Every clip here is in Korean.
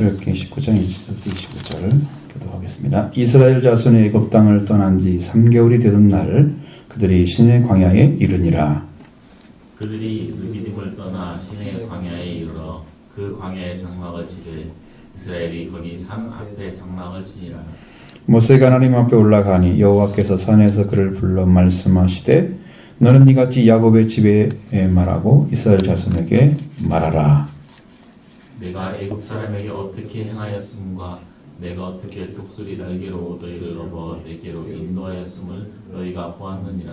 출애굽기 19장 20절부터 25절 교도하겠습니다. 이스라엘 자손이 애굽 땅을 떠난 지 3개월이 되던 날 그들이 시내 광야에 이르니라. 그들이 르비딤을 떠나 시내 광야에 이르러 그 광야에 장막을 치되 이스라엘이 거기 산 앞에 장막을 치니라. 모세가 하나님 앞에 올라가니 여호와께서 산에서 그를 불러 말씀하시되 너는 이같이 야곱의 집에 말하고 이스라엘 자손에게 말하라. 내가 애굽 사람에게 어떻게 행하였음과 내가 어떻게 독수리 날개로 너희를 넘어 내게로 인도하였음을 너희가 보았느니라.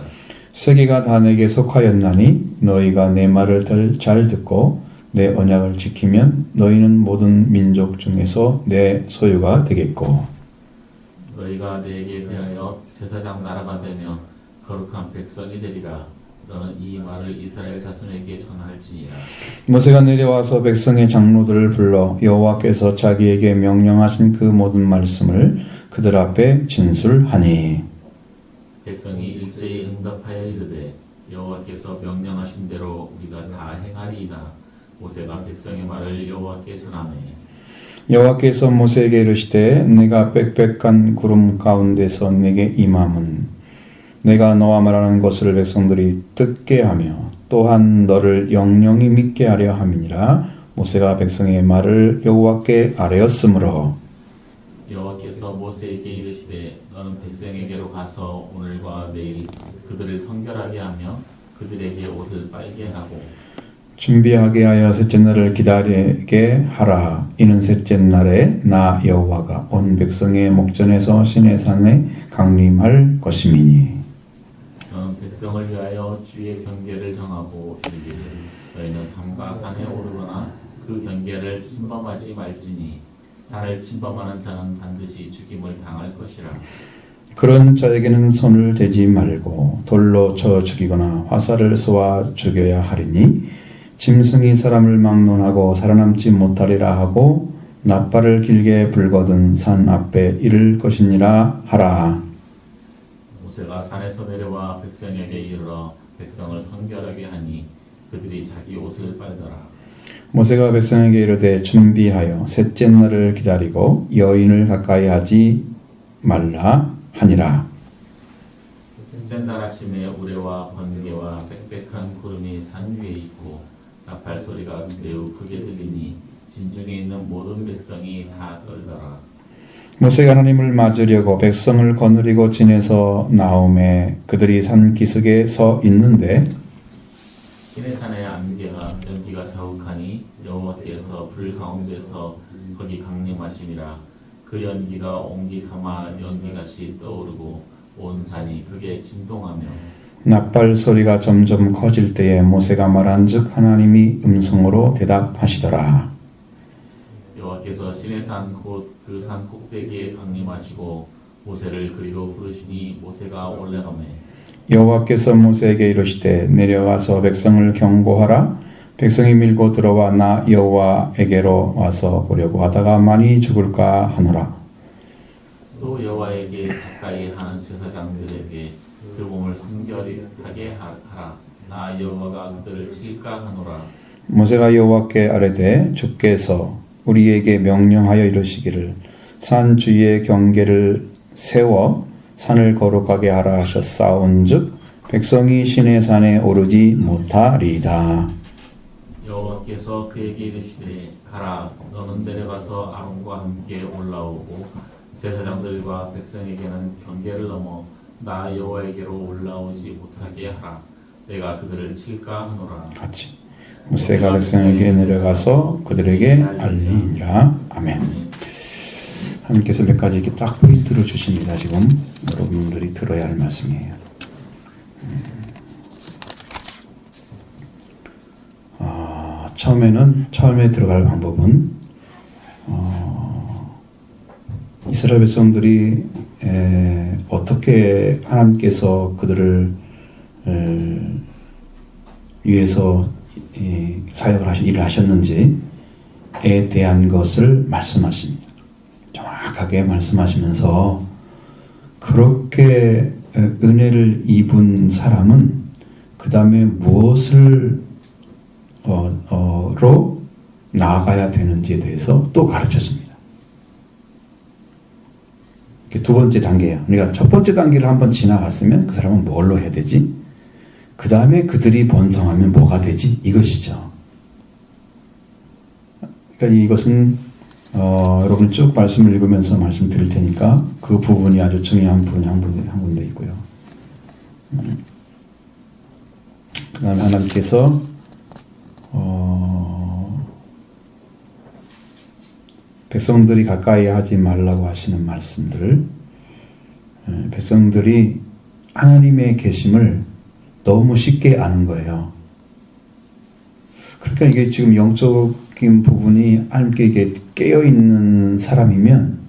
세계가 다 내게 속하였나니 너희가 내 말을 잘 듣고 내 언약을 지키면 너희는 모든 민족 중에서 내 소유가 되겠고 너희가 내게 대하여 제사장 나라가 되며 거룩한 백성이 되리라. 너는 이 말을 이스라엘 자손에게 전할지니라. 모세가 내려와서 백성의 장로들을 불러 여호와께서 자기에게 명령하신 그 모든 말씀을 그들 앞에 진술하니 백성이 일제히 응답하여 이르되 여호와께서 명령하신 대로 우리가 다 행하리이다. 모세가 백성의 말을 여호와께 전하매 여호와께서 모세에게 이르시되 내가 빽빽한 구름 가운데서 내게 임함은 내가 너와 말하는 것을 백성들이 듣게 하며 또한 너를 영영히 믿게 하려 함이니라. 모세가 백성의 말을 여호와께 아뢰었으므로 여호와께서 모세에게 이르시되 너는 백성에게로 가서 오늘과 내일 그들을 성결하게 하며 그들에게 옷을 빨게 하고 준비하게 하여 셋째 날을 기다리게 하라. 이는 셋째 날에 나 여호와가 온 백성의 목전에서 시내산에 강림할 것임이니 너는 백성을 위하여 주의 경계를 정하고 이르기를 너희는 삼가 산에 오르거나 그 경계를 침범하지 말지니 산을 침범하는 자는 반드시 죽임을 당할 것이라. 그런 자에게는 손을 대지 말고 돌로 쳐 죽이거나 화살을 쏘아 죽여야 하리니 짐승이 사람을 막론하고 살아남지 못하리라 하고 낫발을 길게 불거든 산 앞에 이를 것이니라 하라. 모세가 산에서 내려와 백성에게 이르러 백성을 성결하게 하니 그들이 자기 옷을 빨더라. 모세가 백성에게 이르되 준비하여 셋째 날을 기다리고 여인을 가까이 하지 말라 하니라. 셋째 날 아침에 우레와 번개와 빽빽한 구름이 산 위에 있고 나팔 소리가 매우 크게 들리니 진중에 있는 모든 백성이 다 떨더라. 모세가 하나님을 맞으려고 백성을 거느리고 진에서 나오매 그들이 산 기슭에 서 있는데 시내산의 연기가 자욱하니 여호와께서 불 가운데서 거기 강림하심이라. 그 연기가 옹기 가마 연기같이 떠오르고 온 산이 크게 진동하며 낫발 소리가 점점 커질 때에 모세가 말한즉 하나님이 음성으로 대답하시더라. 여호와께서 시내산 곧 그 산 꼭대기에 강림하시고 모세를 그리로 부르시니 모세가 올라가매 여호와께서 모세에게 이르시되 내려가서 백성을 경고하라. 백성이 밀고 들어와 나 여호와에게로 와서 보려고 하다가 많이 죽을까 하노라. 또 여호와에게 가까이 하는 제사장들에게 그 몸을 성결하게 하라. 나 여호와가 그들을 칠까 하노라. 모세가 여호와께 아뢰되 주께서 우리에게 명령하여 이르시기를 산 주위의 경계를 세워 산을 거룩하게 하라 하셨사온즉 백성이 시내 산에 오르지 못하리이다. 여호와께서 그에게 이르시되 가라. 너는 내려가서 아론과 함께 올라오고 제사장들과 백성에게는 경계를 넘어 나 여호와에게로 올라오지 못하게 하라. 내가 그들을 칠까 하노라. 같이 모세가 백성에게 내려가서 그들에게 알리니라. 아멘. 하나님께서 몇 가지 이렇게 딱 포인트를 주십니다. 지금 여러분들이 들어야 할 말씀이에요. 처음에 들어갈 방법은 이스라엘 백성들이 어떻게 하나님께서 그들을 위해서 사역을 일을 하셨는지에 대한 것을 말씀하십니다. 정확하게 말씀하시면서 그렇게 은혜를 입은 사람은 그 다음에 무엇을 로 나아가야 되는지에 대해서 또 가르쳐 줍니다. 그게 두 번째 단계예요. 그러니까 첫 번째 단계를 한번 지나갔으면 그 사람은 뭘로 해야 되지? 그 다음에 그들이 번성하면 뭐가 되지? 이것이죠. 그러니까 이것은 여러분 쭉 말씀을 읽으면서 말씀드릴 테니까 그 부분이 아주 중요한 부분이 한 군데 있고요. 그 다음에 하나님께서 백성들이 가까이 하지 말라고 하시는 말씀들, 백성들이 하나님의 계심을 너무 쉽게 아는 거예요. 그러니까 이게 지금 영적인 부분이 하나님께 이게 깨어있는 사람이면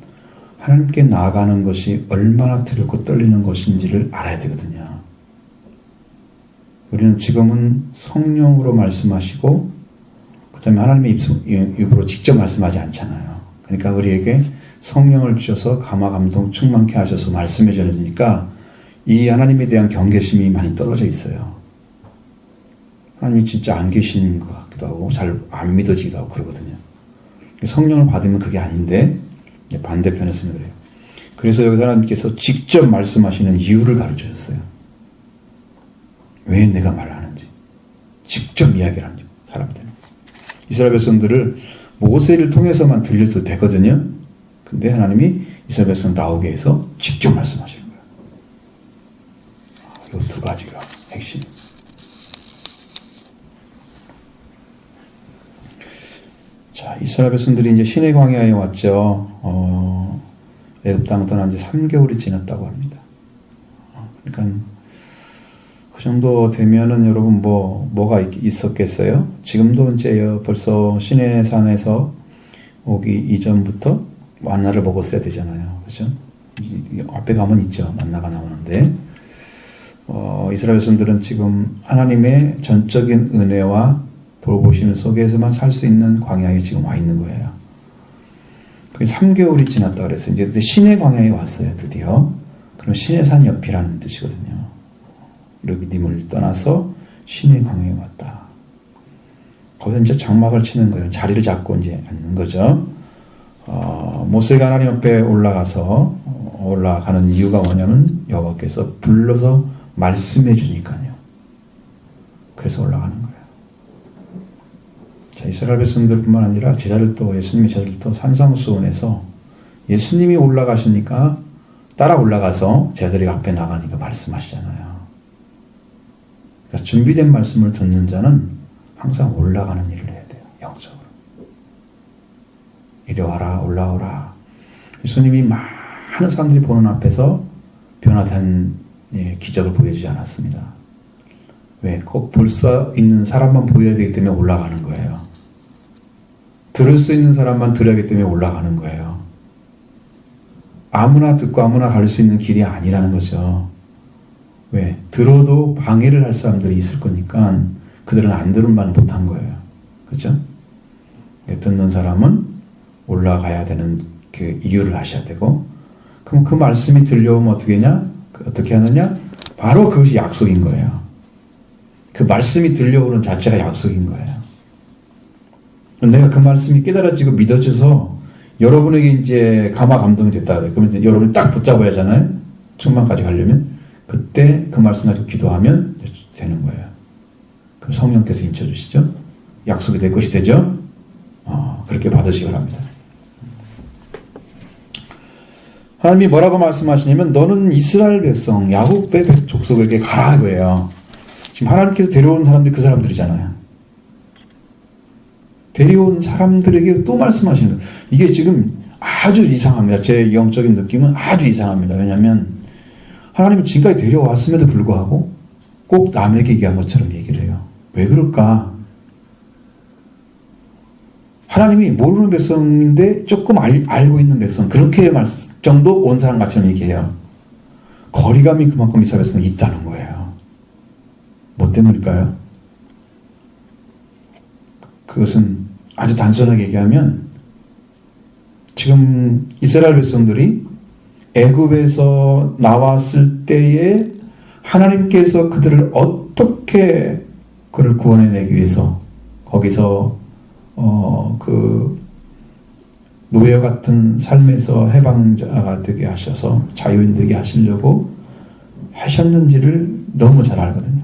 하나님께 나아가는 것이 얼마나 두렵고 떨리는 것인지를 알아야 되거든요. 우리는 지금은 성령으로 말씀하시고 그 다음에 하나님의 입으로 직접 말씀하지 않잖아요. 그러니까 우리에게 성령을 주셔서 감화 감동 충만케 하셔서 말씀해 주니까 이 하나님에 대한 경계심이 많이 떨어져 있어요. 하나님이 진짜 안 계신 것 같기도 하고 잘 안 믿어지기도 하고 그러거든요. 성령을 받으면 그게 아닌데 반대편에서는 그래요. 그래서 여기서 하나님께서 직접 말씀하시는 이유를 가르쳐 줬어요. 왜 내가 말을 하는지 직접 이야기를 하는 사람들은 이스라엘 백성들을 모세를 통해서만 들려도 되거든요. 근데 하나님이 이스라엘 백성 나오게 해서 직접 말씀하시는 거예요. 이 두 가지가 핵심. 자, 이스라엘 백성들이 이제 시내 광야에 왔죠. 애굽 땅 떠난 지 3개월이 지났다고 합니다. 그러니까 그 정도 되면은 여러분 뭐가 있었겠어요? 지금도 이제 벌써 시내산에서 오기 이전부터 만나를 먹었어야 되잖아요. 그죠? 앞에 가면 있죠. 만나가 나오는데 이스라엘 백성들은 지금 하나님의 전적인 은혜와 돌보시는 속에서만 살 수 있는 광야에 지금 와 있는 거예요. 3개월이 지났다 그랬어요. 이제 시내 광야에 왔어요. 드디어. 그럼 시내산 옆이라는 뜻이거든요. 르비딤을 떠나서 시내 광야에 왔다. 거기서 이제 장막을 치는 거예요. 자리를 잡고 이제 앉는 거죠. 모세가 하나님 옆에 올라가는 이유가 뭐냐면 여호와께서 불러서 말씀해 주니까요. 그래서 올라가는 거예요. 자, 이스라엘 백성들뿐만 아니라 제자들도 예수님의 제자들도 산상수훈에서 예수님이 올라가시니까 따라 올라가서 제자들이 앞에 나가니까 말씀하시잖아요. 그러니까 준비된 말씀을 듣는 자는 항상 올라가는 일을 해야 돼요. 영적으로. 이리 와라, 올라오라. 예수님이 많은 사람들이 보는 앞에서 변화된 기적을 보여주지 않았습니다. 왜? 꼭 볼 수 있는 사람만 보여야 되기 때문에 올라가는 거예요. 들을 수 있는 사람만 들어야 하기 때문에 올라가는 거예요. 아무나 듣고 아무나 갈 수 있는 길이 아니라는 거죠. 왜? 들어도 방해를 할 사람들이 있을 거니까 그들은 안 들으면 못한 거예요. 그렇죠? 듣는 사람은 올라가야 되는 그 이유를 하셔야 되고, 그럼 그 말씀이 들려오면 어떻게 하느냐? 바로 그것이 약속인 거예요. 그 말씀이 들려오는 자체가 약속인 거예요. 내가 그 말씀이 깨달아지고 믿어져서 여러분에게 이제 감화 감동이 됐다 그래요. 그러면 이제 여러분이 딱 붙잡아야 하잖아요. 충만까지 가려면. 그때 그 말씀 가지고 기도하면 되는 거예요. 그럼 성령께서 임쳐주시죠. 약속이 될 것이 되죠. 그렇게 받으시기 바랍니다. 하나님이 뭐라고 말씀하시냐면 너는 이스라엘 백성, 야곱의 족속에게 가라 이거예요. 지금 하나님께서 데려온 사람들이 그 사람들이잖아요. 데려온 사람들에게 또 말씀하시는 거예요. 이게 지금 아주 이상합니다. 제 영적인 느낌은 아주 이상합니다. 왜냐하면 하나님은 지금까지 데려왔음에도 불구하고 꼭 남에게 얘기한 것처럼 얘기를 해요. 왜 그럴까? 하나님이 모르는 백성인데 조금 알고 있는 백성, 그렇게 정도 온 사람 같이 얘기해요. 거리감이 그만큼 이스라엘 백성이 있다는 거예요. 뭐 때문일까요? 그것은 아주 단순하게 얘기하면 지금 이스라엘 백성들이 애굽에서 나왔을 때에 하나님께서 그들을 어떻게 그를 구원해내기 위해서 거기서 노예와 같은 삶에서 해방자가 되게 하셔서 자유인 되게 하시려고 하셨는지를 너무 잘 알거든요.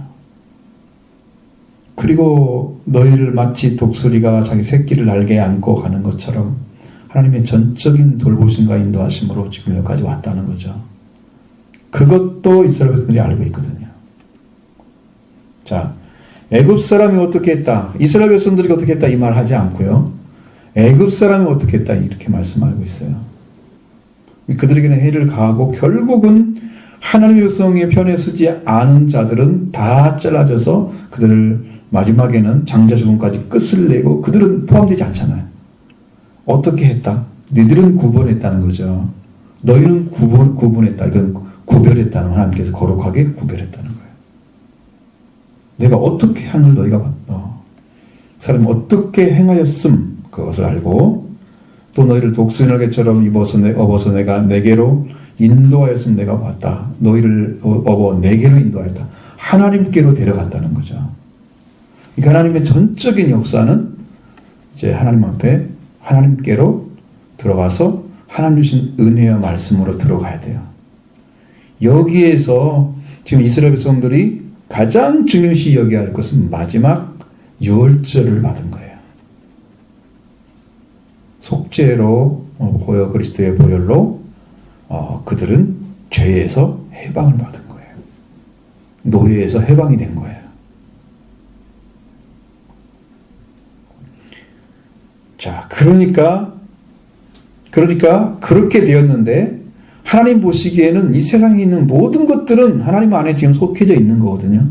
그리고 너희를 마치 독수리가 자기 새끼를 날개에 안고 가는 것처럼 하나님의 전적인 돌보심과 인도하심으로 지금 여기까지 왔다는 거죠. 그것도 이스라엘 백성들이 알고 있거든요. 자, 애굽 사람이 어떻게 했다, 이스라엘 백성들이 어떻게 했다 이 말 하지 않고요. 애굽 사람이 어떻게 했다 이렇게 말씀하고 있어요. 그들에게는 해를 가하고 결국은 하나님의 백성의 편에 서지 않은 자들은 다 잘라져서 그들을 마지막에는 장자 죽음까지 끝을 내고 그들은 포함되지 않잖아요. 어떻게 했다? 너희들은 구분했다는 거죠. 너희는 구분했다. 이건 구별했다는, 하나님께서 거룩하게 구별했다는 거예요. 내가 어떻게 하늘 너희가 봤다. 사람이 어떻게 행하였음 그것을 알고, 또 너희를 독수리 날개처럼 업어서 내가 내게로 인도하였음 내가 봤다. 너희를 업어 내게로 인도하였다. 하나님께로 데려갔다는 거죠. 그러니까 하나님의 전적인 역사는 이제 하나님 앞에 하나님께로 들어가서 하나님 주신 은혜와 말씀으로 들어가야 돼요. 여기에서 지금 이스라엘 백성들이 가장 중요시 여겨야 할 것은 마지막 유월절을 받은 거예요. 속죄로 보혈, 그리스도의 보혈로 그들은 죄에서 해방을 받은 거예요. 노예에서 해방이 된 거예요. 자, 그러니까 그렇게 되었는데 하나님 보시기에는 이 세상에 있는 모든 것들은 하나님 안에 지금 속해져 있는 거거든요.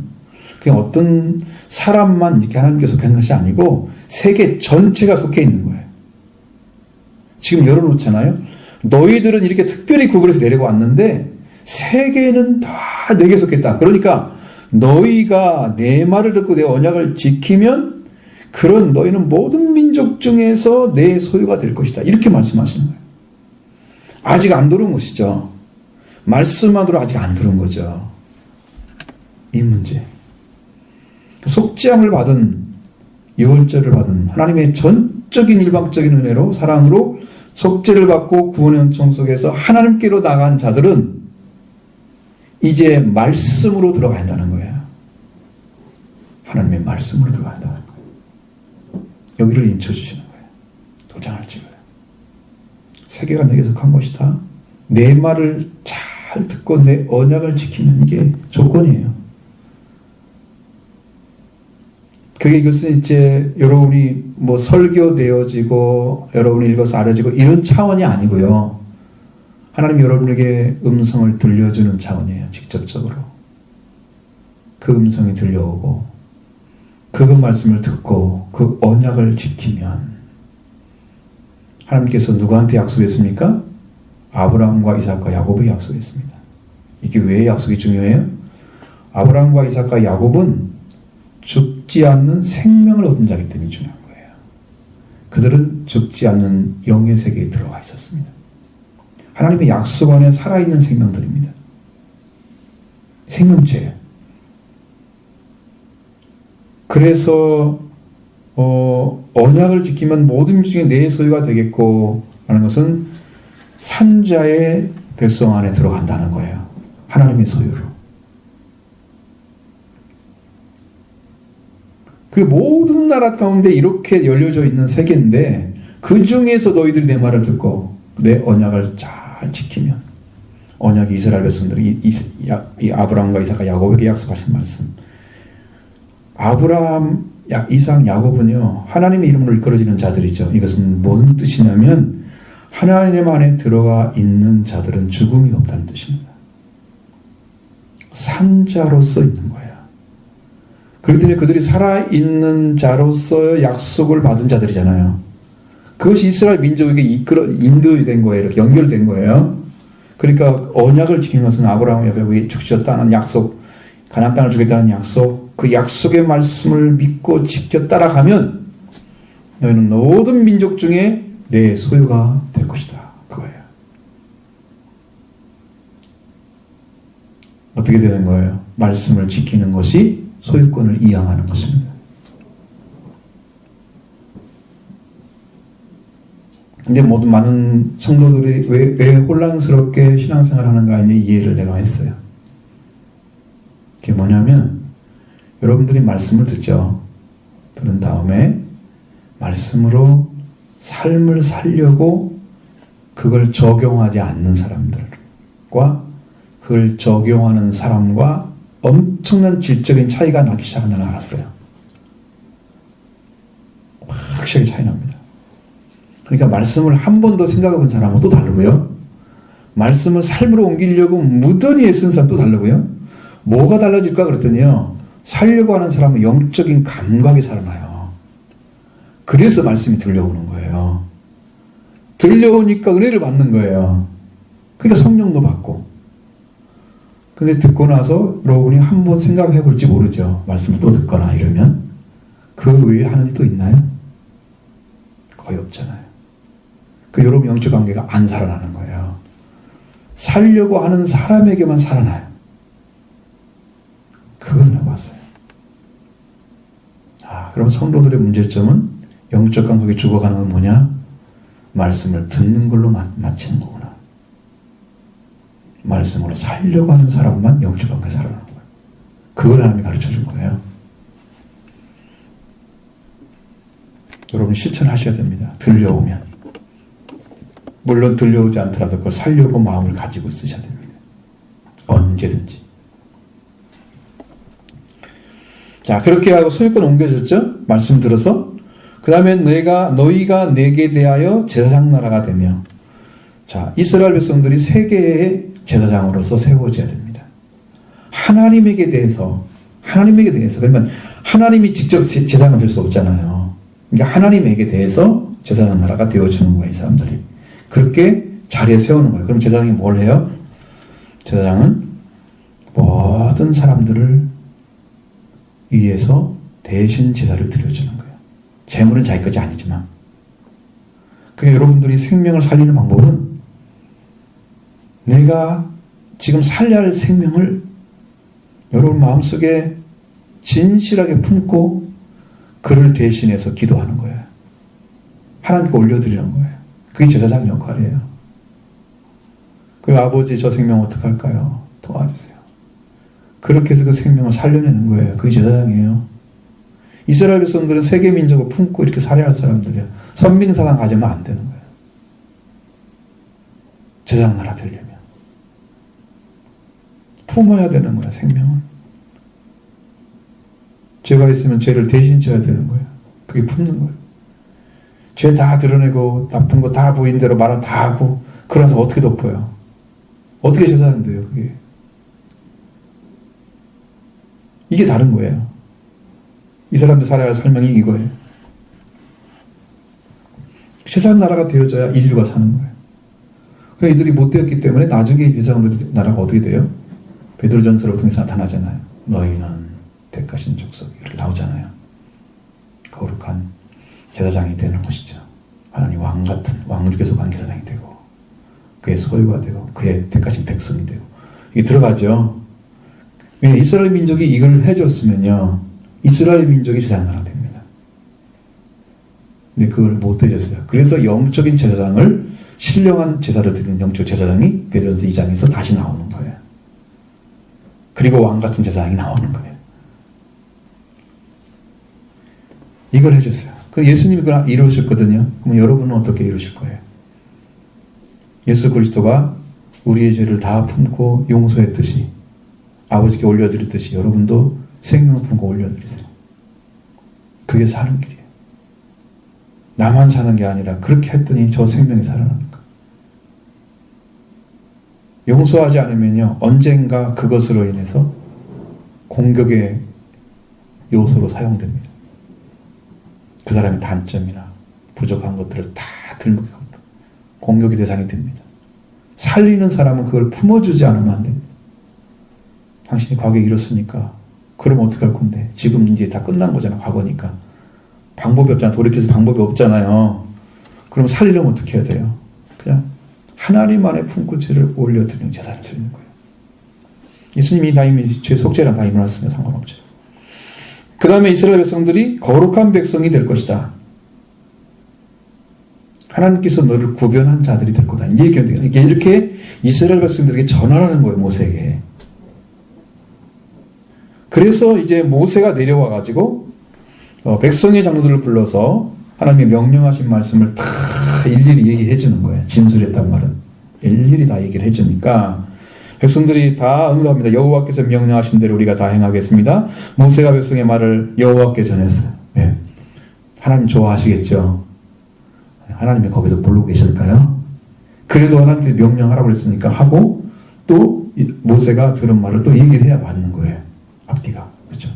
그냥 어떤 사람만 이렇게 하나님께 속한 것이 아니고 세계 전체가 속해 있는 거예요. 지금 열어놓잖아요. 너희들은 이렇게 특별히 구별해서 내려고 왔는데 세계는 다 내게 속했다. 그러니까 너희가 내 말을 듣고 내 언약을 지키면 그런 너희는 모든 민족 중에서 내 소유가 될 것이다. 이렇게 말씀하시는 거예요. 아직 안 들어온 것이죠. 말씀만으로 아직 안 들어온 거죠. 이 문제. 속죄함을 받은, 유월절을 받은 하나님의 전적인 일방적인 은혜로, 사랑으로 속죄를 받고 구원의 은총 속에서 하나님께로 나간 자들은 이제 말씀으로 들어가야 한다는 거예요. 하나님의 말씀으로 들어가야 한다는 거예요. 여기를 인쳐주시는 거예요. 도장을 찍어요. 세계가 내게 속한 것이다. 내 말을 잘 듣고 내 언약을 지키면 이게 조건이에요. 그게 이것은 이제 여러분이 뭐 설교되어지고 여러분이 읽어서 알아지고 이런 차원이 아니고요. 하나님 여러분에게 음성을 들려주는 차원이에요. 직접적으로. 그 음성이 들려오고 그 말씀을 듣고 그 언약을 지키면 하나님께서 누구한테 약속했습니까? 아브라함과 이삭과 야곱에 약속했습니다. 이게 왜 약속이 중요해요? 아브라함과 이삭과 야곱은 죽지 않는 생명을 얻은 자이기 때문에 중요한 거예요. 그들은 죽지 않는 영의 세계에 들어가 있었습니다. 하나님의 약속 안에 살아있는 생명들입니다. 생명체예요. 그래서 언약을 지키면 모든 중에 내 소유가 되겠고 하는 것은 산자의 백성 안에 들어간다는 거예요. 하나님의 소유로. 그 모든 나라 가운데 이렇게 열려져 있는 세계인데 그 중에서 너희들이 내 말을 듣고 내 언약을 잘 지키면, 언약이 이스라엘 백성들이 이 아브라함과 이삭과 야곱에게 약속하신 말씀. 아브라함, 이삭, 야곱은요 하나님의 이름으로 이끌어지는 자들이죠. 이것은 무슨 뜻이냐면 하나님 안에 들어가 있는 자들은 죽음이 없다는 뜻입니다. 산자로서 있는 거예요. 그렇기 때문에 그들이 살아있는 자로서 약속을 받은 자들이잖아요. 그것이 이스라엘 민족에게 인도된 거예요. 연결된 거예요. 그러니까 언약을 지키는 것은 아브라함과 야곱이 주셨다는 약속, 가나안 땅을 주겠다는 약속, 그 약속의 말씀을 믿고 지켜 따라가면 너희는 모든 민족 중에 내 소유가 될 것이다. 그거예요. 어떻게 되는 거예요? 말씀을 지키는 것이 소유권을 이양하는 것입니다. 근데 모든 많은 성도들이 왜 혼란스럽게 신앙생활 하는가 이제 이해를 내가 했어요. 그게 뭐냐면 여러분들이 말씀을 듣죠. 들은 다음에 말씀으로 삶을 살려고 그걸 적용하지 않는 사람들과 그걸 적용하는 사람과 엄청난 질적인 차이가 나기 시작한다는 걸 알았어요. 확실히 차이 납니다. 그러니까 말씀을 한 번 더 생각해 본 사람은 또 다르고요. 말씀을 삶으로 옮기려고 무던히 애쓴 사람도 다르고요. 뭐가 달라질까 그랬더니요. 살려고 하는 사람은 영적인 감각이 살아나요. 그래서 말씀이 들려오는 거예요. 들려오니까 은혜를 받는 거예요. 그러니까 성령도 받고. 근데 듣고 나서 여러분이 한번 생각해 볼지 모르죠. 말씀을 또 듣거나 이러면. 그 외에 하는 일이 또 있나요? 거의 없잖아요. 그 여러분 영적 관계가 안 살아나는 거예요. 살려고 하는 사람에게만 살아나요. 그걸 내가 봤어요. 그럼 성도들의 문제점은 영적 감각이 죽어가는 건 뭐냐? 말씀을 듣는 걸로 마치는 거구나. 말씀으로 살려고 하는 사람만 영적 감각이 살아나는 거예요. 그걸 하나님이 가르쳐 준 거예요. 여러분 실천하셔야 됩니다. 들려오면. 물론 들려오지 않더라도 그걸 살려고 마음을 가지고 있으셔야 됩니다. 언제든지. 자, 그렇게 하고 소유권 옮겨졌죠? 말씀 들어서. 그 다음에 너희가 내게 대하여 제사장 나라가 되며, 자, 이스라엘 백성들이 세계의 제사장으로서 세워져야 됩니다. 하나님에게 대해서, 그러면 하나님이 직접 제사장은 될 수 없잖아요. 그러니까 하나님에게 대해서 제사장 나라가 되어주는 거예요, 이 사람들이. 그렇게 자리에 세우는 거예요. 그럼 제사장이 뭘 해요? 제사장은 모든 사람들을 위해서 대신 제사를 드려주는 거예요. 재물은 자기 것이 아니지만. 그러니까 여러분들이 생명을 살리는 방법은 내가 지금 살려야 할 생명을 여러분 마음속에 진실하게 품고 그를 대신해서 기도하는 거예요. 하나님께 올려드리는 거예요. 그게 제사장 역할이에요. 그리고 아버지 저 생명 어떡할까요? 도와주세요. 그렇게 해서 그 생명을 살려내는 거예요. 그게 제사장이에요. 이스라엘 백성들은 세계 민족을 품고 이렇게 살아야 할 사람들이에요. 선민사상 가지면 안 되는 거예요. 제사장 나라 되려면. 품어야 되는 거예요, 생명을. 죄가 있으면 죄를 대신 져야 되는 거예요. 그게 품는 거예요. 죄 다 드러내고 나쁜 거 다 보인 대로 말을 다 하고 그러면서 어떻게 덮어요? 어떻게 제사장 돼요, 그게? 이게 다른 거예요. 이 사람들 살아야 할 설명이 이거예요. 세상 나라가 되어져야 인류가 사는 거예요. 그러니까 이들이 못 되었기 때문에 나중에 세상들 나라가 어떻게 돼요? 베드로전서를 통해서 나타나잖아요. 너희는 택하신 족속 이렇게 나오잖아요. 거룩한 제사장이 되는 것이죠. 하나님 왕 같은 왕중에 속한 제사장이 되고 그의 소유가 되고 그의 택하신 백성이 되고 이게 들어가죠. 왜냐하면 이스라엘 민족이 이걸 해줬으면요 이스라엘 민족이 제사장 나라 됩니다. 근데 그걸 못 해줬어요. 그래서 영적인 제사장을 신령한 제사를 드리는 영적 제사장이 베드로전서 2장에서 다시 나오는 거예요. 그리고 왕 같은 제사장이 나오는 거예요. 이걸 해줬어요. 그 예수님이 그걸 이루셨거든요. 그럼 여러분은 어떻게 이루실 거예요? 예수 그리스도가 우리의 죄를 다 품고 용서했듯이 아버지께 올려드렸듯이 여러분도 생명을 품고 올려드리세요. 그게 사는 길이에요. 나만 사는 게 아니라 그렇게 했더니 저 생명이 살아나는 거예요. 용서하지 않으면요 언젠가 그것으로 인해서 공격의 요소로 사용됩니다. 그 사람의 단점이나 부족한 것들을 다 들먹이고 공격의 대상이 됩니다. 살리는 사람은 그걸 품어주지 않으면 안 됩니다. 당신이 과거에 이렇으니까 그럼 어떻게 할 건데? 지금 이제 다 끝난 거잖아. 과거니까. 방법이 없잖아. 돌이켜서 방법이 없잖아요. 그럼 살리려면 어떻게 해야 돼요? 그냥 하나님 안에 품고 죄를 올려드리는 제사를 드리는 거예요. 예수님이 다 이미 죄 속죄랑 다 이루었으면 상관없죠. 그 다음에 이스라엘 백성들이 거룩한 백성이 될 것이다. 하나님께서 너를 구별한 자들이 될 거다. 이렇게 이스라엘 백성들에게 전하라는 거예요, 모세에게. 그래서 이제 모세가 내려와 가지고 백성의 장로들을 불러서 하나님의 명령하신 말씀을 다 일일이 얘기해 주는 거예요. 진술했단 말은 일일이 다 얘기를 해주니까 백성들이 다 응답합니다. 여호와께서 명령하신 대로 우리가 다 행하겠습니다. 모세가 백성의 말을 여호와께 전했어요. 네. 하나님 좋아하시겠죠? 하나님이 거기서 모르고 계실까요? 그래도 하나님께서 명령하라고 했으니까 하고 또 모세가 들은 말을 또 얘기를 해야 맞는 거예요. 앞뒤가. 그렇죠?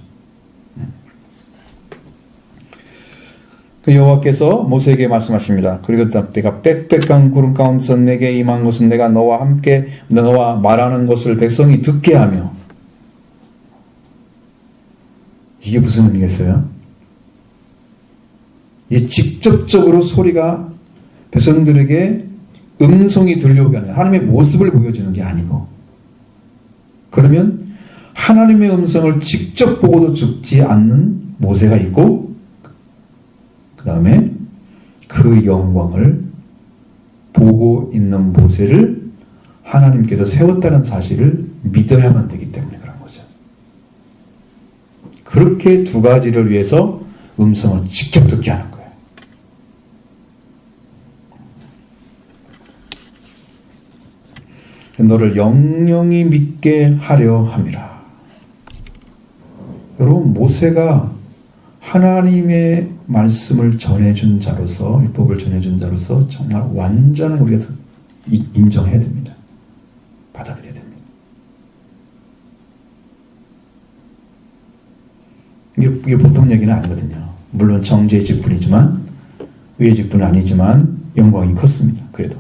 그 여호와께서 모세에게 말씀하십니다. 그리고 내가 빽빽한 구름 가운데서 내게 임한 것은 내가 너와 함께 너와 말하는 것을 백성이 듣게 하며. 이게 무슨 의미겠어요? 이 직접적으로 소리가 백성들에게 음성이 들려오게 하는 하나님의 모습을 보여주는 게 아니고, 그러면 하나님의 음성을 직접 보고도 죽지 않는 모세가 있고, 그 다음에 그 영광을 보고 있는 모세를 하나님께서 세웠다는 사실을 믿어야만 되기 때문에 그런 거죠. 그렇게 두 가지를 위해서 음성을 직접 듣게 하는 거예요. 너를 영영히 믿게 하려 함이라. 여러분, 모세가 하나님의 말씀을 전해준 자로서, 율법을 전해준 자로서 정말 완전히 우리가 인정해야 됩니다. 받아들여야 됩니다. 이게 보통 얘기는 아니거든요. 물론 정죄의 직분이지만, 의의 직분은 아니지만 영광이 컸습니다. 그래도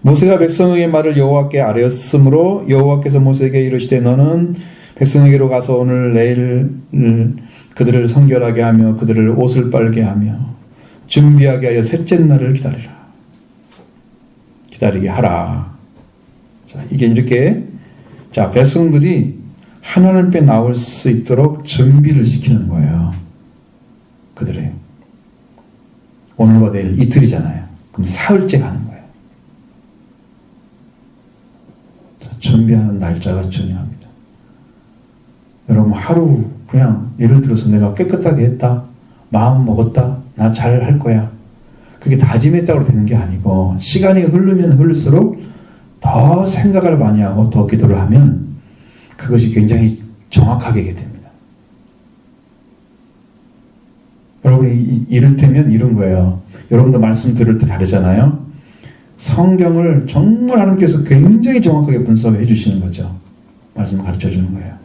모세가 백성의 말을 여호와께 아뢰었으므로 여호와께서 모세에게 이르시되 너는 백성에게로 가서 오늘 내일 그들을 성결하게 하며 그들을 옷을 빨게 하며 준비하게 하여 셋째 날을 기다리게 하라. 자, 이게 이렇게 백성들이 하나님 앞에 나올 수 있도록 준비를 시키는 거예요. 그들의 오늘과 내일 이틀이잖아요. 그럼 사흘째 가는 거예요. 자, 준비하는 날짜가 중요합니다. 여러분, 하루 그냥 예를 들어서 내가 깨끗하게 했다, 마음 먹었다, 나 잘 할 거야, 그게 다짐했다고 되는 게 아니고, 시간이 흐르면 흐를수록 더 생각을 많이 하고 더 기도를 하면 그것이 굉장히 정확하게 됩니다. 여러분이 이를테면 이런 거예요. 여러분도 말씀 들을 때 다르잖아요. 성경을 정말 하나님께서 굉장히 정확하게 분석해 주시는 거죠. 말씀을 가르쳐 주는 거예요.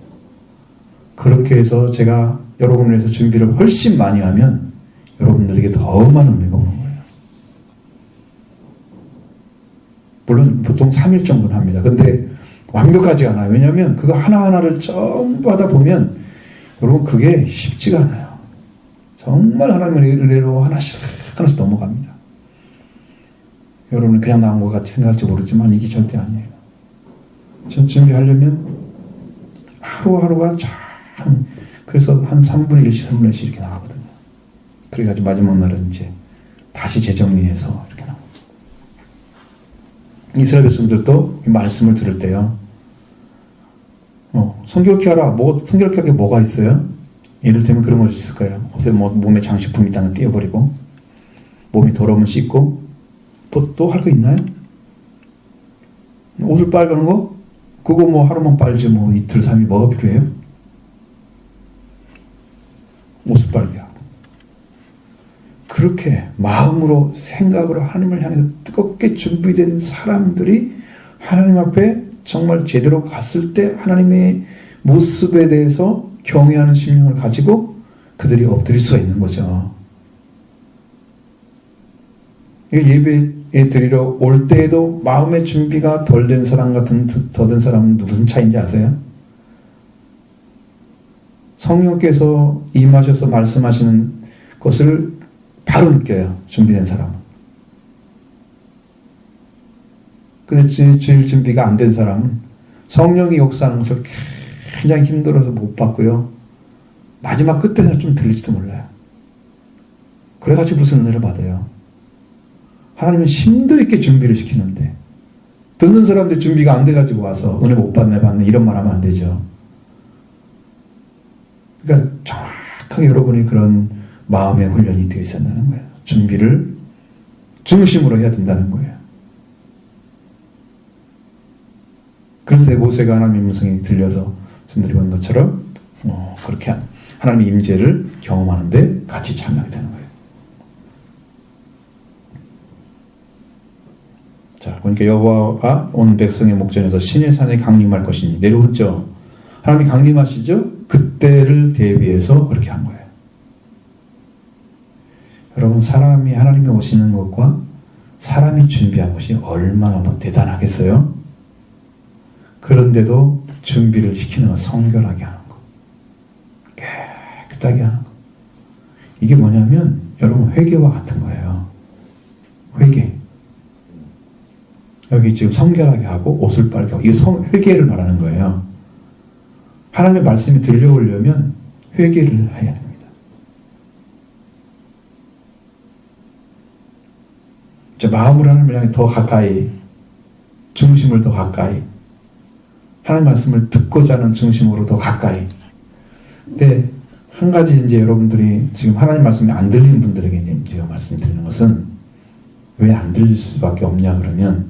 그렇게 해서 제가 여러분을 위해서 준비를 훨씬 많이 하면 여러분들에게 더 많은 은혜가 오는 거예요. 물론 보통 3일 정도는 합니다. 근데 완벽하지 않아요. 왜냐하면 그거 하나하나를 전부 하다 보면 여러분 그게 쉽지가 않아요. 정말 하나님의 은혜로 하나씩 넘어갑니다. 여러분은 그냥 나온 것 같이 생각할지 모르지만 이게 절대 아니에요. 전 준비하려면 하루하루가 참, 그래서 한 3분의 1씩 3분의 1씩 이렇게 나가거든요. 그래가지고 마지막 날은 이제 다시 재정리해서 이렇게 나옵니다. 이스라엘 백성들도 이 말씀을 들을 때요, 성결케 하라. 성결케 하게 뭐가 있어요? 이를테면 그런 것이 있을까요? 옷에 몸에 장식품 있다는 떼어버리고, 몸이 더러우면 씻고, 또 할 거 있나요? 옷을 빨가는 거? 그거 하루만 빨지 이틀, 3일 뭐가 필요해요? 옷을 빨게 하고. 그렇게 마음으로, 생각으로 하나님을 향해서 뜨겁게 준비된 사람들이 하나님 앞에 정말 제대로 갔을 때 하나님의 모습에 대해서 경외하는 심령을 가지고 그들이 엎드릴 수가 있는 거죠. 예배에 드리러 올 때에도 마음의 준비가 덜 된 사람 같은 더 된 사람은 무슨 차이인지 아세요? 성령께서 임하셔서 말씀하시는 것을 바로 느껴요. 준비된 사람은. 근데 주일 준비가 안 된 사람은 성령이 역사하는 것을 굉장히 힘들어서 못 받고요. 마지막 끝에는 좀 들릴지도 몰라요. 그래가지고 무슨 은혜를 받아요? 하나님은 심도 있게 준비를 시키는데 듣는 사람들 준비가 안 돼가지고 와서 은혜 못 받네 이런 말 하면 안 되죠. 그러니까 정확하게 여러분이 그런 마음의 훈련이 되어 있었다는 거예요. 준비를 중심으로 해야 된다는 거예요. 그런데 모세가 하나님의 음성이 들려서 선들이 본 것처럼 그렇게 하나님의 임재를 경험하는데 같이 참여하게 되는 거예요. 자, 그러니까 여호와가 온 백성의 목전에서 신의 산에 강림할 것이니 내려오죠. 하나님이 강림하시죠? 그때를 대비해서 그렇게 한 거예요. 여러분, 사람이 하나님이 오시는 것과 사람이 준비한 것이 얼마나 대단하겠어요? 그런데도 준비를 시키는 건 성결하게 하는 거. 깨끗하게 하는 거. 이게 뭐냐면 여러분 회개와 같은 거예요. 회개. 여기 지금 성결하게 하고 옷을 빨게 하고 이 회개를 말하는 거예요. 하나님의 말씀이 들려오려면 회개를 해야 됩니다. 마음으로 하나님을 향해 더 가까이, 중심을 더 가까이, 하나님 말씀을 듣고자 하는 중심으로 더 가까이. 근데 한 가지 이제 여러분들이 지금 하나님 말씀이 안 들리는 분들에게 이제 제가 말씀드리는 것은 왜 안 들릴 수밖에 없냐 그러면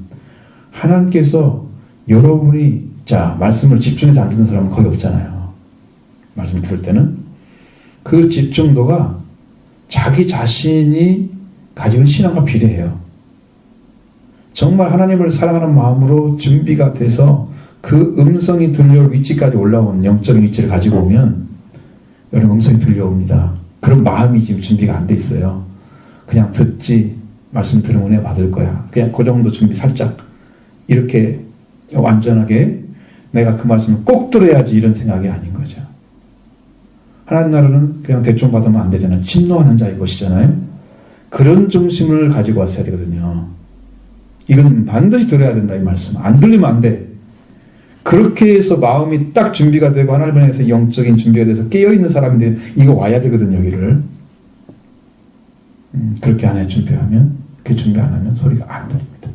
하나님께서 여러분이 말씀을 집중해서 안 듣는 사람은 거의 없잖아요. 말씀을 들을 때는 그 집중도가 자기 자신이 가지고 있는 신앙과 비례해요. 정말 하나님을 사랑하는 마음으로 준비가 돼서 그 음성이 들려올 위치까지 올라온 영적인 위치를 가지고 오면 여러분 음성이 들려옵니다. 그런 마음이 지금 준비가 안 돼 있어요. 그냥 듣지 말씀 들으면 은혜 받을 거야. 그냥 그 정도 준비 살짝 이렇게 완전하게 내가 그 말씀을 꼭 들어야지 이런 생각이 아닌 거죠. 하나님 나라는 그냥 대충 받으면 안 되잖아요. 침노하는 자의 것이잖아요. 그런 중심을 가지고 왔어야 되거든요. 이건 반드시 들어야 된다 이 말씀. 안 들리면 안 돼. 그렇게 해서 마음이 딱 준비가 되고 하나님을 향해서 영적인 준비가 돼서 깨어있는 사람인데 이거 와야 되거든요. 여기를 그렇게 안 해 준비하면 그렇게 준비 안 하면 소리가 안 들립니다.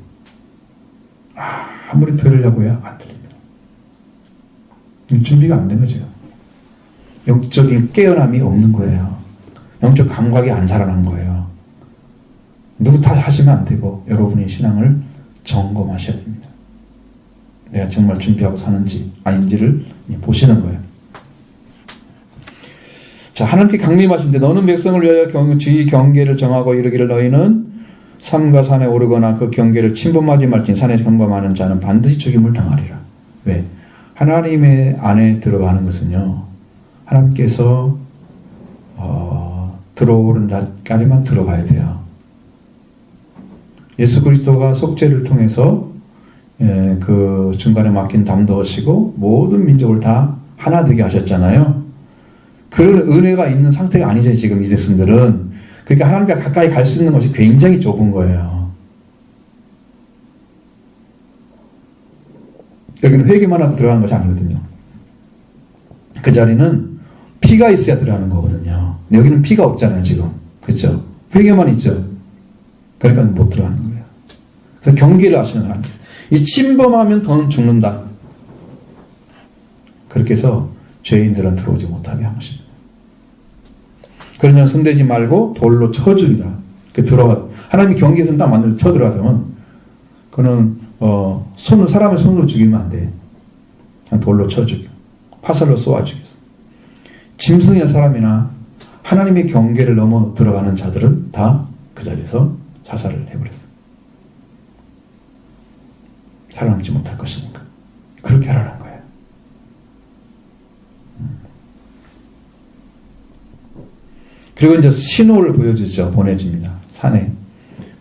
아무리 들으려고 해야 안 들립니다. 준비가 안 된 거죠. 영적인 깨어남이 없는 거예요. 영적 감각이 안 살아난 거예요. 누구 탓하시면 안 되고 여러분의 신앙을 점검하셔야 됩니다. 내가 정말 준비하고 사는지 아닌지를 보시는 거예요. 자, 하나님께 강림하신데 너는 백성을 위하여 주의 경계를 정하고 이르기를 너희는 삼가 산에 오르거나 그 경계를 침범하지 말진 산에 경범하는 자는 반드시 죽임을 당하리라. 왜? 하나님의 안에 들어가는 것은요, 하나님께서 들어오는 자까지만 들어가야 돼요. 예수 그리스도가 속죄를 통해서 그 중간에 맡긴 담도 하시고 모든 민족을 다 하나 되게 하셨잖아요. 그런 은혜가 있는 상태가 아니죠 지금 이 백성들은. 그러니까 하나님과 가까이 갈 수 있는 것이 굉장히 좁은 거예요. 여기는 회개만 하고 들어가는 것이 아니거든요. 그 자리는 피가 있어야 들어가는 거거든요. 여기는 피가 없잖아요 지금. 그렇죠? 회개만 있죠. 그러니까 못 들어가는 거예요. 그래서 경계를 하시는 하나님께서 이 침범하면 더는 죽는다. 그렇게 해서 죄인들은 들어오지 못하게 한 것입니다. 그러면 손대지 말고 돌로 쳐 죽이라. 들어가 하나님이 경계에서 딱 만들어 쳐 들어가면 그는 사람을 손으로 죽이면 안 돼. 그냥 돌로 쳐 죽여. 화살로 쏘아 죽였어. 짐승이나 사람이나 하나님의 경계를 넘어 들어가는 자들은 다 그 자리에서 사살을 해버렸어. 살아남지 못할 것이니까. 그렇게 하라는 거예요. 그리고 이제 신호를 보여주죠. 보내줍니다. 산에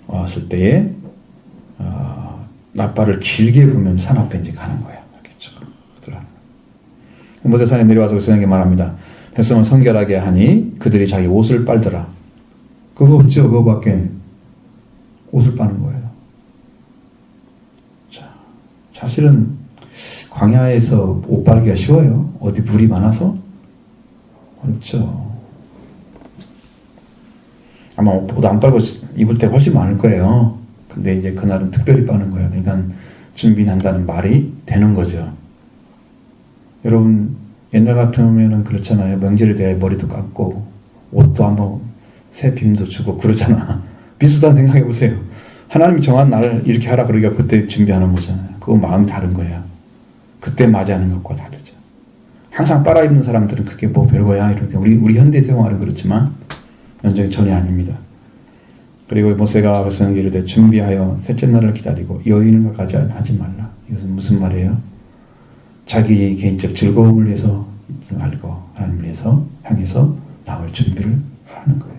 왔을 때에 나팔을 길게 불면 산 앞에 이제 가는 거예요. 알겠죠? 모세산에 내려와서 백성에게 말합니다. 백성은 성결하게 하니 그들이 자기 옷을 빨더라. 그거 없죠. 그거밖에 옷을 빠는 거예요. 자, 사실은 광야에서 옷 빨기가 쉬워요. 어디 물이 많아서? 어렵죠. 아마 옷 안 빨고 입을 때 훨씬 많을 거예요. 근데 이제 그날은 특별히 빠는 거예요. 그러니까 준비한다는 말이 되는 거죠. 여러분 옛날 같으면은 그렇잖아요. 명절에 대해 머리도 감고 옷도 한번 새 빔도 주고 그러잖아. 비슷한 생각해 보세요. 하나님이 정한 날을 이렇게 하라 그러니까 그때 준비하는 거잖아요. 그거 마음이 다른 거예요. 그때 맞이하는 것과 다르죠. 항상 빨아입는 사람들은 그게 뭐 별거야 이렇게 우리 현대 생활은 그렇지만 연적이 전혀 아닙니다. 그리고 모세가 백성에게 이르되 준비하여 셋째 날을 기다리고 여인을 가지 하지 말라. 이것은 무슨 말이에요? 자기 개인적 즐거움을 위해서 말고 하나님을 위해서 향해서 나올 준비를 하는 거예요.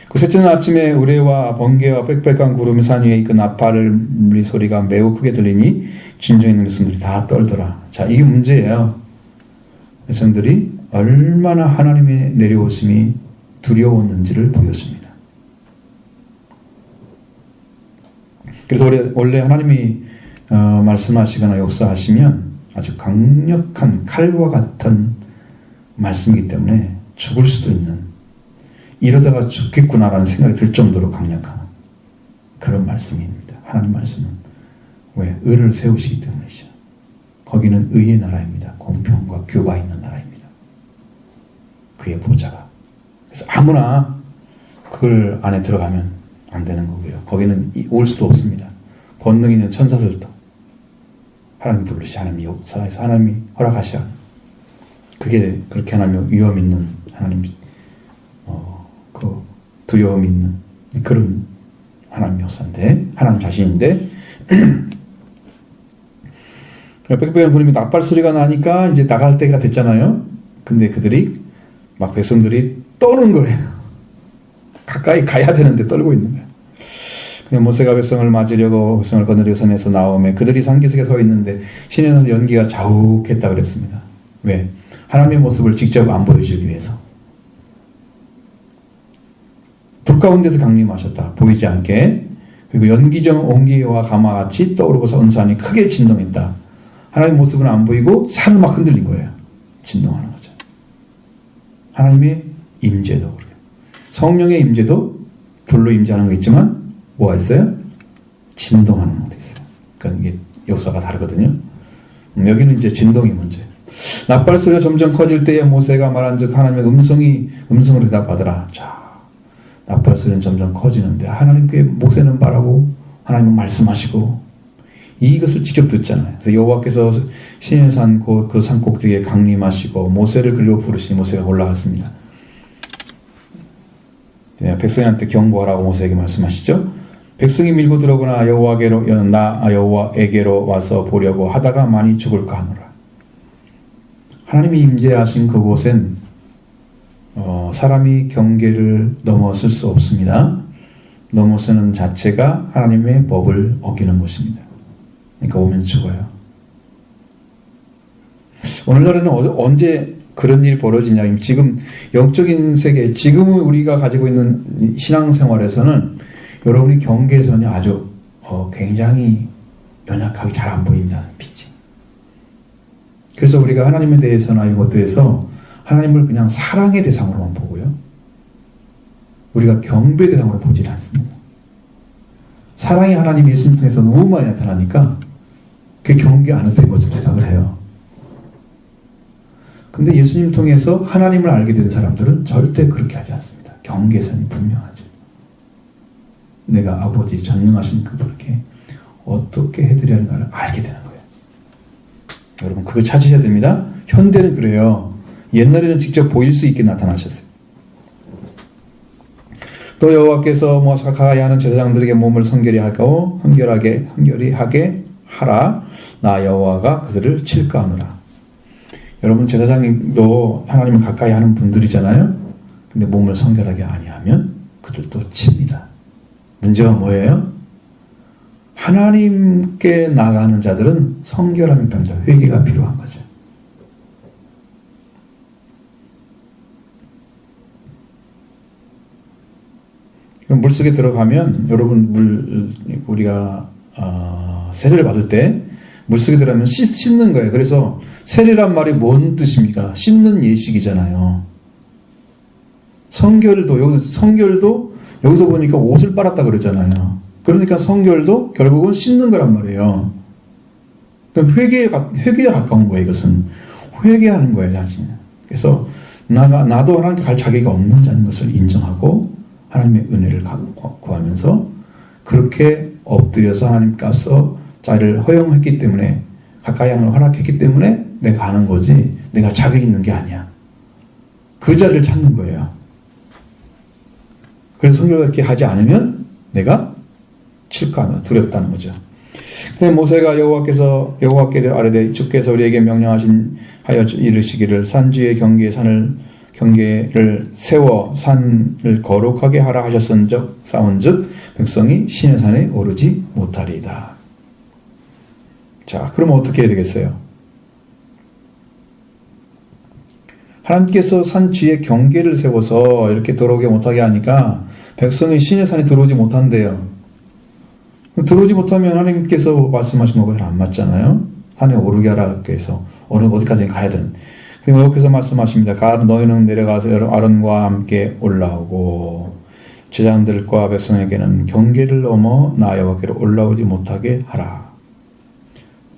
그 셋째 날 아침에 우레와 번개와 빽빽한 구름이 산 위에 그 나팔의 소리가 매우 크게 들리니 진정에 있는 백성들이 다 떨더라. 자, 이게 문제예요. 백성들이 얼마나 하나님의 내려오심이 두려웠는지를 보여줍니다. 그래서 원래 하나님이 말씀하시거나 역사하시면 아주 강력한 칼과 같은 말씀이기 때문에 죽을 수도 있는, 이러다가 죽겠구나라는 생각이 들 정도로 강력한 그런 말씀입니다. 하나님 말씀은 왜? 의를 세우시기 때문이죠. 거기는 의의 나라입니다. 공평과 교가 있는 나라입니다. 그의 보좌가. 그래서 아무나 그 안에 들어가면 안 되는 거고요. 거기는 올 수도 없습니다. 권능 있는 천사들도 하나님 부르시, 하나님 역사에서 하나님이 허락하셔. 그게 그렇게 하나님 위험 있는 하나님, 그 두려움 있는 그런 하나님 역사인데, 하나님 자신인데, 빽빽한 구름이 나팔 소리가 나니까 이제 나갈 때가 됐잖아요. 근데 그들이 막 백성들이 떠는 거예요. 가까이 가야 되는데 떨고 있는 거예요. 그냥 모세가 백성을 맞으려고 백성을 거느리고 선에서 나오매 그들이 산기슭에 서 있는데 신에서 연기가 자욱했다 그랬습니다. 왜? 하나님의 모습을 직접 안 보여주기 위해서. 불 가운데서 강림하셨다. 보이지 않게. 그리고 연기정 옹기와 가마같이 떠오르고서 언산이 크게 진동했다. 하나님의 모습은 안 보이고 산은 막 흔들린 거예요. 진동하는 거죠. 하나님의 임재도 그래요. 성령의 임재도 불로 임재하는 거 있지만 뭐가 있어요? 진동하는 것도 있어요. 그러니까 이게 역사가 다르거든요. 여기는 이제 진동이 문제. 나팔 소리가 점점 커질 때에 모세가 말한즉 하나님의 음성으로 대답하더라. 자, 나팔 소리는 점점 커지는데 하나님께 모세는 말하고 하나님은 말씀하시고 이것을 직접 듣잖아요. 그래서 여호와께서 신의 산 그 산 꼭대기에 강림하시고 모세를 그리로 부르시니 모세가 올라갔습니다. 백성한테 경고하라고 모세에게 말씀하시죠. 백성이 밀고 들어오거나 여호와에게로 와서 보려고 하다가 많이 죽을까 하노라. 하나님이 임재하신 그곳엔 사람이 경계를 넘어설 수 없습니다. 넘어서는 자체가 하나님의 법을 어기는 것입니다. 그러니까 오면 죽어요. 오늘날에는 언제 그런 일이 벌어지냐? 지금 영적인 세계, 지금 우리가 가지고 있는 신앙생활에서는 여러분이 경계선이 아주 굉장히 연약하게 잘 안 보입니다. 빛이. 그래서 우리가 하나님에 대해서나 이것에 대해서 하나님을 그냥 사랑의 대상으로만 보고요. 우리가 경배 대상으로 보질 않습니다. 사랑의 하나님이 예수님 통해서 너무 많이 나타나니까 그 경계 안에서 된 것처럼 생각을 해요. 근데 예수님 통해서 하나님을 알게 된 사람들은 절대 그렇게 하지 않습니다. 경계선이 분명하죠. 내가 아버지 전능하신 그분께 어떻게 해드려야 하는가를 알게 되는 거예요. 여러분 그거 찾으셔야 됩니다. 현대는 그래요. 옛날에는 직접 보일 수 있게 나타나셨어요. 또 여호와께서 모세가 가야 하는 제사장들에게 몸을 성결히 하고 한결히 하게 하라. 나 여호와가 그들을 칠까 하노라. 여러분 제사장도 하나님을 가까이 하는 분들이잖아요. 근데 몸을 성결하게 아니하면 그들도 칩니다. 문제가 뭐예요? 하나님께 나아가는 자들은 성결함이 필요합니다. 회개가 필요한 거죠. 물속에 들어가면 여러분 우리가 세례를 받을 때 물속에 들어가면 씻는 거예요. 그래서 세례란 말이 뭔 뜻입니까? 씻는 예식이잖아요. 성결도 여기서 보니까 옷을 빨았다 그러잖아요. 그러니까 성결도 결국은 씻는 거란 말이에요. 그럼 회개에 가까운 거예요. 이것은 회개하는 거예요, 자신. 그래서 나도 하나님께 갈 자격이 없는 자인 것을 인정하고 하나님의 은혜를 구하면서 그렇게 엎드려서 하나님께서 자리를 허용했기 때문에 가까이 하는 걸 허락했기 때문에 내가 가는 거지 내가 자격이 있는 게 아니야. 그 자리를 찾는 거예요. 그래서 성결하게 하지 않으면 내가 칠까 두렵다는 거죠. 근데 모세가 여호와께 아뢰되 주께서 우리에게 명령하신 하여 이르시기를 산주의 경계를 세워 산을 거룩하게 하라 하셨은즉 싸운즉 백성이 신의 산에 오르지 못하리이다. 자, 그럼 어떻게 해야 되겠어요? 하나님께서 산 주의 경계를 세워서 이렇게 들어오게 못하게 하니까 백성이 신의 산에 들어오지 못한대요. 들어오지 못하면 하나님께서 말씀하신 거가 안 맞잖아요. 산에 오르게 하라 해서 어디까지 가야 되는. 그리고 여기서 말씀하십니다. 너희는 내려가서 아론과 함께 올라오고 제장들과 백성에게는 경계를 넘어 나 여호와께로 올라오지 못하게 하라.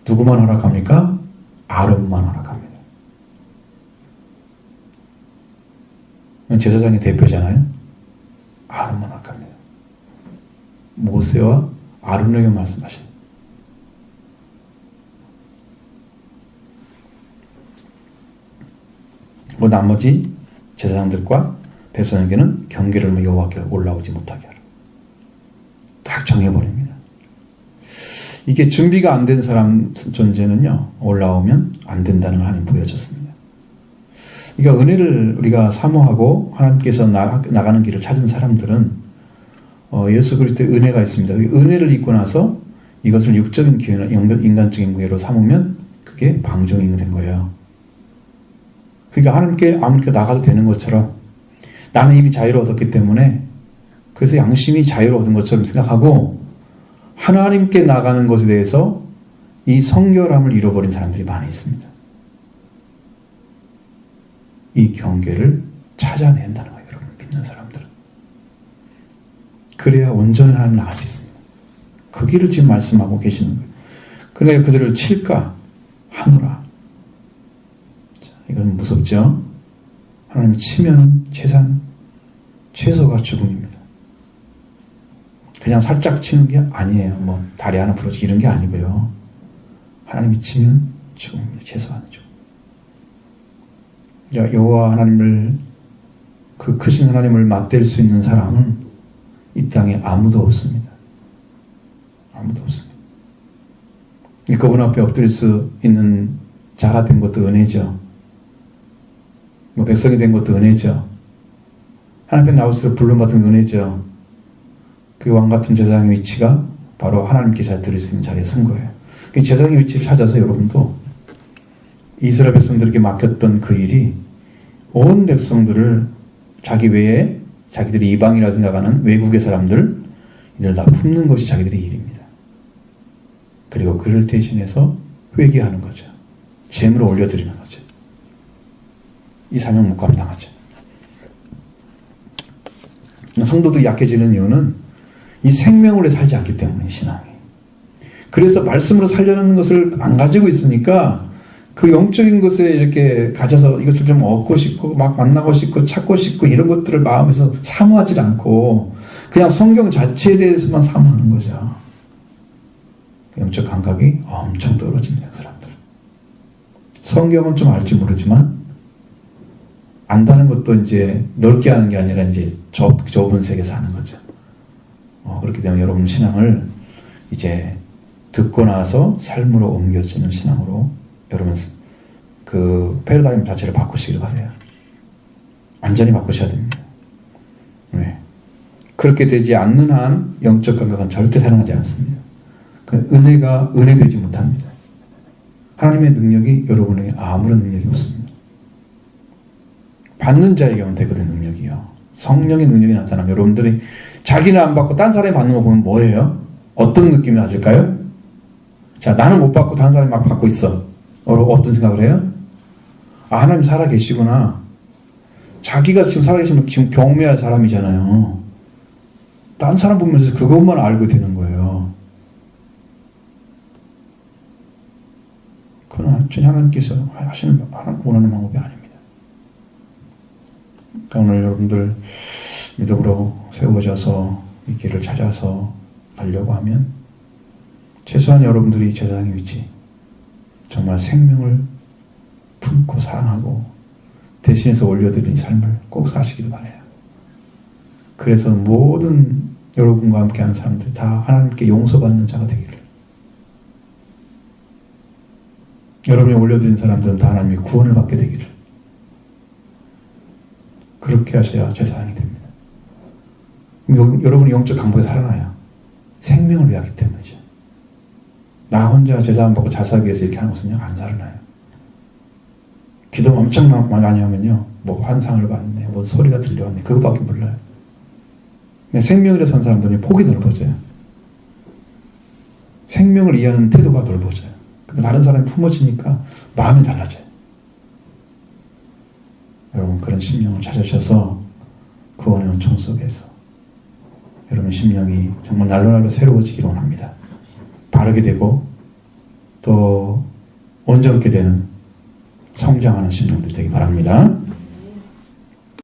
누구만 허락합니까? 아론만 허락합니다. 제사장의 대표잖아요. 아론만 허락합니다. 모세와 아론에게 말씀하신. 나머지 제사장들과 백성에게는 경계를 여호와께 올라오지 못하게 하라. 딱 정해버립니다. 이게 준비가 안 된 사람 존재는요, 올라오면 안 된다는 걸 하나님 보여줬습니다. 그러니까 은혜를 우리가 사모하고 하나님께서 나가는 길을 찾은 사람들은 예수 그리스도의 은혜가 있습니다. 은혜를 입고 나서 이것을 육적인 기회나 인간적인 기회로 삼으면 그게 방종이 된 거예요. 그러니까 하나님께 아무렇게 나가도 되는 것처럼 나는 이미 자유를 얻었기 때문에 그래서 양심이 자유를 얻은 것처럼 생각하고 하나님께 나가는 것에 대해서 이 성결함을 잃어버린 사람들이 많이 있습니다. 이 경계를 찾아낸다는 거예요. 여러분 믿는 사람들은. 그래야 온전히 하나님 나갈 수 있습니다. 그 길을 지금 말씀하고 계시는 거예요. 그래 그들을 칠까 하노라. 자, 이건 무섭죠? 하나님 치면 최소가 죽음입니다. 그냥 살짝 치는 게 아니에요. 다리 하나 부러지고 이런 게 아니고요. 하나님이 치면 죽음입니다. 최소한 죽음. 여호와 하나님을 그 크신 하나님을 맞댈 수 있는 사람은 이 땅에 아무도 없습니다. 아무도 없습니다. 그분 앞에 엎드릴 수 있는 자가 된 것도 은혜죠. 백성이 된 것도 은혜죠. 하나님 앞에 나올수록 불륜받은 은혜죠. 그 왕같은 제사장의 위치가 바로 하나님께서 드릴 수 있는 자리에 선 거예요. 그 제사장의 위치를 찾아서 여러분도 이스라엘 백성들에게 맡겼던 그 일이 온 백성들을 자기 외에 자기들이 이방이라 생각하는 외국의 사람들 이들 다 품는 것이 자기들의 일입니다. 그리고 그를 대신해서 회개하는 거죠. 제물을 올려드리는 거죠. 이 사명 못 감당하죠. 성도들이 약해지는 이유는 이 생명으로 살지 않기 때문에 신앙이. 그래서 말씀으로 살려는 것을 안 가지고 있으니까 그 영적인 것에 이렇게 가져서 이것을 좀 얻고 싶고 막 만나고 싶고 찾고 싶고 이런 것들을 마음에서 사모하지 않고 그냥 성경 자체에 대해서만 사모하는 거죠. 영적 감각이 엄청 떨어집니다. 그 사람들. 성경은 좀 알지 모르지만 안다는 것도 이제 넓게 하는 게 아니라 이제 좁은 세계에서 하는 거죠. 그렇기 때문에 여러분 신앙을 이제 듣고 나서 삶으로 옮겨지는 신앙으로 여러분 그 패러다임 자체를 바꾸시길 바라요. 완전히 바꾸셔야 됩니다. 네. 그렇게 되지 않는 한 영적 감각은 절대 사용하지 않습니다. 그 은혜가 은혜되지 못합니다. 하나님의 능력이 여러분에게 아무런 능력이 없습니다. 받는 자에게만 되거든 능력이요. 성령의 능력이 나타나면 여러분들이 자기는 안 받고 딴 사람이 받는 거 보면 뭐예요? 어떤 느낌이 나실까요? 자, 나는 못 받고 다른 사람이 막 받고 있어. 어떤 생각을 해요? 하나님 살아 계시구나. 자기가 지금 살아계시면 지금 경매할 사람이잖아요. 딴 사람 보면서 그것만 알고 되는 거예요. 그건 하나님께서 하시는 원하는 방법이 아닙니다. 그러니까 오늘 여러분들 믿음으로 세워져서 이 길을 찾아서 가려고 하면 최소한 여러분들이 제사장의 위치, 정말 생명을 품고 사랑하고 대신해서 올려드린 삶을 꼭 사시길 바라요. 그래서 모든 여러분과 함께하는 사람들이 다 하나님께 용서받는 자가 되기를, 여러분이 올려드린 사람들은 다 하나님의 구원을 받게 되기를, 그렇게 하셔야 제사장이 됩니다. 여러분이 영적 강박에 살아나요. 생명을 위하기 때문이죠. 나 혼자 제사장 받고 자사하기 위해서 이렇게 하는 것은요, 안 살아나요. 기도 엄청 많이 하면요, 뭐 환상을 봤네, 뭐 소리가 들려왔네, 그것밖에 몰라요. 생명이라 산 사람들은 폭이 넓어져요. 생명을 이해하는 태도가 넓어져요. 다른 사람이 품어지니까 마음이 달라져요. 여러분, 그런 심령을 찾으셔서 구원의 은총 속에서 여러분 심령이 정말 날로 새로워지기를 원합니다. 바르게 되고 또 온전케 되는 성장하는 심령들 되기 바랍니다.